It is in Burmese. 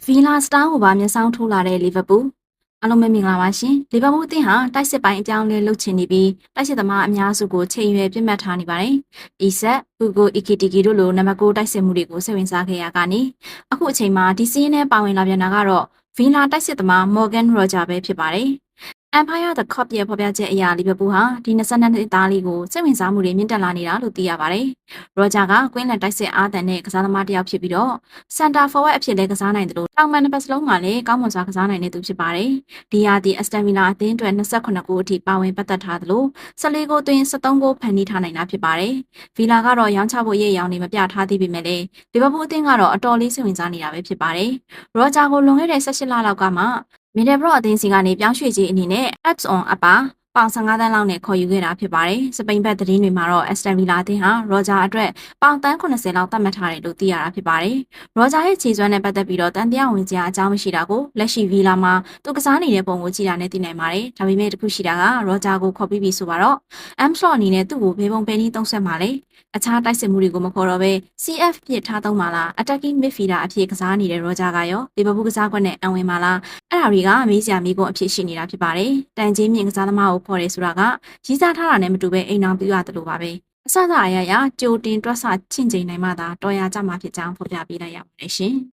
ဗီလာစတားကိုပါမျက်စောင်းထိုးလာတဲ့လီဗာပူးအားလုံးပဲမင်္ဂလာပါရှင်လီဗာပူးအသင်းဟာတိုက်စစ်ပိုင်းအပြောင်းလဲလုပ်ချင်နေပြီးတိုက်စစ်သမားအများစုကိုချိန်ရွယ်ပြစ်မှတ်ထားနေပါတယ်။အီဆက်ဘူကိုအီကီတီကီတို့လိုနံပါတ်6တိုက်စစ်မှုတွေကိုစိတ်ဝင်စားခဲ့ရကနေအခုအချိန်မှာဒီစီးရင်နဲ့ပါဝင်လာပြန်တာကတော့ဗီလာတိုက်စစ်သမားမော်ဂန်ရော်ဂျာပဲဖြစ်ပါတယ်။ Empire the Cup ရဲ့ဖော်ပြချက်အရလီဗာပူးဟာဒီ22နှစ်သားလေးကိုစိတ်ဝင်စားမှုတွေမြင့်တက်လာနေတာလို့သိရပါတယ်။ရော်ဂျာကကွင်းလန်တိုက်စစ်အားတန်တဲ့ကစားသမားတစ်ယောက်ဖြစ်ပြီးတော့စန်တာဖော်ဝက်အဖြစ်လဲကစားနိုင်တယ်လို့တောင်ပန်နှစ်ပတ်စလုံးမှာလည်းကောင်းမွန်စွာကစားနိုင်တဲ့သူဖြစ်ပါတယ်။ဒီဟာဒီအက်စတန်ဗီလာအသင်းအတွက်28ဂိုးအထိပါဝင်ပတ်သက်ထားတယ်လို့14ဂိုးသွင်း73ဂိုးဖန်တီးထားနိုင်တာဖြစ်ပါတယ်။ဗီလာကတော့ရောင်းချဖို့ရေးရောင်းနေမပြထားသေးပေမဲ့လည်းလီဗာပူးအသင်းကတော့အတော်လေးစိတ်ဝင်စားနေတာပဲဖြစ်ပါတယ်။ရော်ဂျာကိုလွန်ခဲ့တဲ့18လလောက်ကမှမီဒယ်ဘရော့အသင်းစီကနေပြောင်းရွှေ့ခြင်းအနေနဲ့ apps on app ပေါင်15သန်းလောက်နဲ့ခေါ်ယူခဲ့တာဖြစ်ပါတယ်။စပိန်ဘက်သတင်းတွေမှာတော့ Aston Villa အသင်းဟာရော်ဂျာအတွက်ပေါင်80လောက်သတ်မှတ်ထားတယ်လို့သိရတာဖြစ်ပါတယ်။ရော်ဂျာရဲ့ခြေစွမ်းနဲ့ပတ်သက်ပြီးတော့တန်တရားဝင်စရာအကြောင်းမရှိတာကိုလက်ရှိ Villa မှာသူကစားနေတဲ့ပုံကိုကြည့်တာနဲ့သိနိုင်ပါတယ်။ဒါပေမဲ့တခုရှိတာကရော်ဂျာကိုခေါ်ပြီးပြီဆိုတော့ Armstrong အနေနဲ့သူ့ကိုဘေးပုံပဲနည်းသုံးဆက်မှာလေ။အခြားတိုက်စစ်မှုတွေကိုမခေါ်တော့ဘဲ CF ပြစ်ထားသုံးပါလား attacking midfielder အဖြစ်ကစားနေတဲ့ရော်ဂျာကရောလီဗာပူးကစားကွက်နဲ့အံဝင်ပါလားအဲ့ဒါတွေကမေးစရာမေးခွန်းအဖြစ်ရှိနေတာဖြစ်ပါတယ်။တန်ကြီးမြင့်ကစားသမားကိုခေါ်တယ်ဆိုတာကကြီးစားထားတာနဲ့မတူပဲအိမ်အောင်ပြရတယ်လို့ပါပဲ။အစစအရာရာကြိုတင်တွက်ဆချင့်ချိန်နိုင်မှသာတော်ရကြမှာဖြစ်ကြောင်းဖော်ပြပေးလိုက်ရပါတယ်ရှင်။